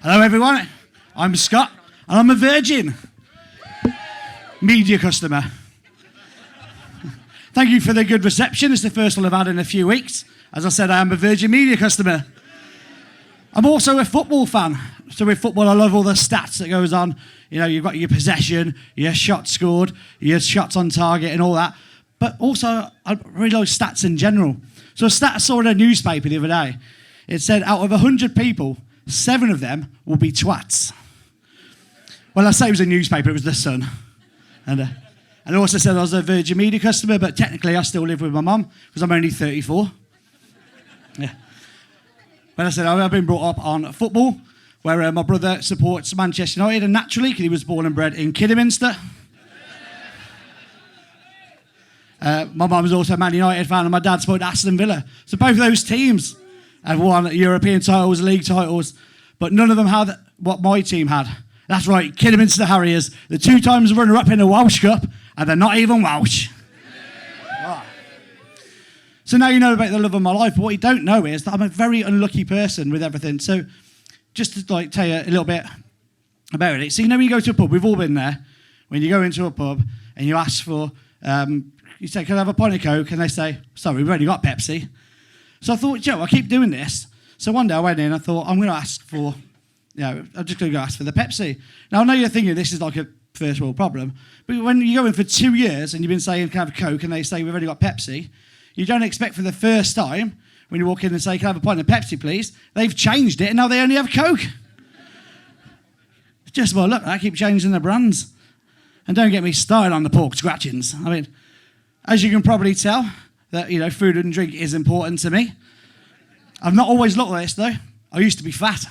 Hello everyone, I'm Scott and I'm a Virgin media customer. Thank you for the good reception. It's the first one I've had in a few weeks. As I said, I am a Virgin media customer. I'm also a football fan. So with football, I love all the stats that goes on. You know, you've got your possession, your shots scored, your shots on target and all that. But also, I really like stats in general. So a stat I saw in a newspaper the other day. It said out of 100 people, 7 of them will be twats. Well, I say it was a newspaper, it was The Sun. And it also said I was a Virgin Media customer, but technically I still live with my mum because I'm only 34. Yeah. But I said I've been brought up on football, where my brother supports Manchester United, and naturally, because he was born and bred in Kidderminster. My mum was also a Man United fan, and my dad supported Aston Villa. So both of those teams have won European titles, league titles, but none of them had what my team had. That's right, Kidderminster Harriers, the 2 times runner-up in the Welsh Cup, and they're not even Welsh. Right. So now you know about the love of my life, but what you don't know is that I'm a very unlucky person with everything. So just to tell you a little bit about it. So you know when you go to a pub, we've all been there, when you go into a pub and you ask for, you say, can I have a pint of Coke? And they say, sorry, we've only got Pepsi. So I thought, Joe, I keep doing this. So one day I went in and I thought, I'm going to ask for, I'm just going to go ask for the Pepsi. Now I know you're thinking this is like a first world problem, but when you go in for 2 years and you've been saying, can I have a Coke? And they say, we've only got Pepsi. You don't expect for the first time, when you walk in and say, can I have a pint of Pepsi, please? They've changed it and now they only have Coke. It's just, well, look, I keep changing the brands. And don't get me started on the pork scratchings. I mean, as you can probably tell, that, food and drink is important to me. I've not always looked like this, though. I used to be fat.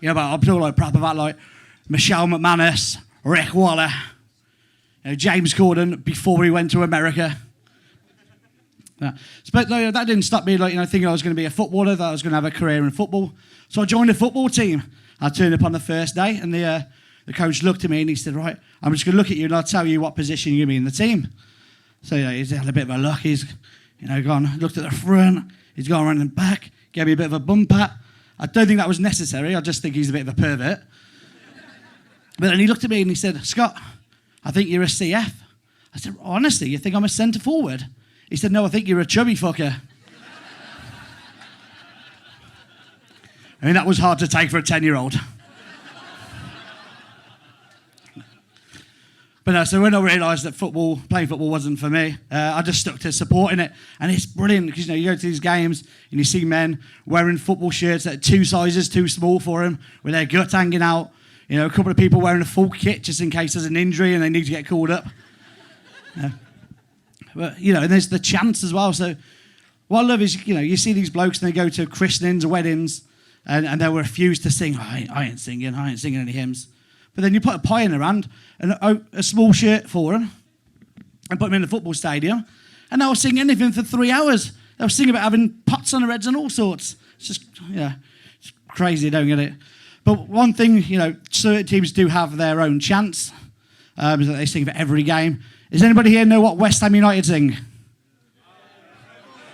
But I'm talking like proper about like Michelle McManus, Rick Waller, James Corden before he went to America. Yeah. But that didn't stop me thinking I was going to be a footballer, that I was going to have a career in football. So I joined a football team. I turned up on the first day and the coach looked at me and he said, right, I'm just going to look at you and I'll tell you what position you're going to be in the team. So he's had a bit of a look. He's looked at the front. He's gone around the back, gave me a bit of a bum pat. I don't think that was necessary. I just think he's a bit of a pervert. But then he looked at me and he said, Scott, I think you're a CF. I said, honestly, you think I'm a centre forward? He said, no, I think you're a chubby fucker. I mean, that was hard to take for a 10-year-old. But no, so when I realised that playing football wasn't for me, I just stuck to supporting it. And it's brilliant because, you go to these games and you see men wearing football shirts that are 2 sizes too small for them, with their gut hanging out. A couple of people wearing a full kit just in case there's an injury and they need to get called up. But, and there's the chance as well. So what I love is, you see these blokes and they go to christenings, weddings, and they'll refuse to sing. Oh, I ain't singing any hymns. But then you put a pie in their hand and a small shirt for them and put them in the football stadium and they'll sing anything for 3 hours. They'll sing about having pots on their heads and all sorts. It's just, it's crazy, I don't get it. But one thing, certain teams do have their own chants, is that they sing for every game. Does anybody here know what West Ham United sing?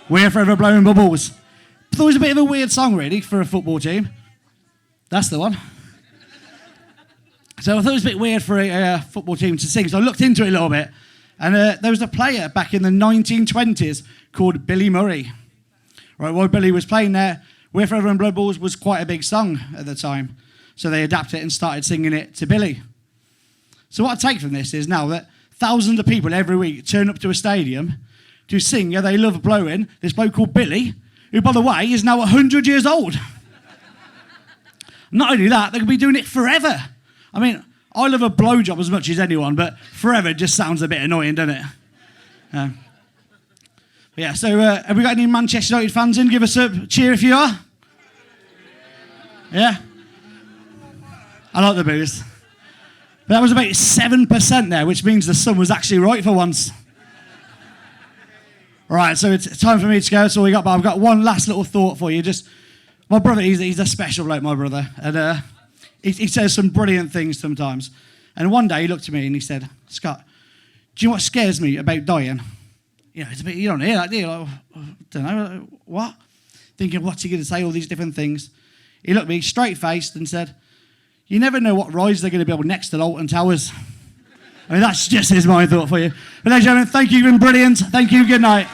We're forever blowing bubbles. I thought it was a bit of a weird song, really, for a football team. That's the one. So I thought it was a bit weird for a football team to sing. So I looked into it a little bit. And there was a player back in the 1920s called Billy Murray. Right, while Billy was playing there, We're Forever and Blood Balls was quite a big song at the time. So they adapted it and started singing it to Billy. So what I take from this is now that thousands of people every week turn up to a stadium to sing They Love Blowing, this bloke called Billy, who, by the way, is now 100 years old. Not only that, they could be doing it forever. I mean, I love a blowjob as much as anyone, but forever just sounds a bit annoying, doesn't it? So have we got any Manchester United fans in? Give us a cheer if you are. Yeah? I like the boos. But that was about 7% there, which means the sun was actually right for once. Right, so it's time for me to go. That's all we got, but I've got one last little thought for you. My brother, he's a special bloke, my brother. And he says some brilliant things sometimes. And one day he looked at me and he said, Scott, do you know what scares me about dying? It's a bit, you don't hear that, do you? Like, I don't know, what? thinking, what's he going to say, all these different things. He looked at me straight-faced and said, you never know what rise they're going to build next to the Alton Towers. I mean, that's just his mind thought for you. But ladies and gentlemen, thank you, you've been brilliant. Thank you, good night.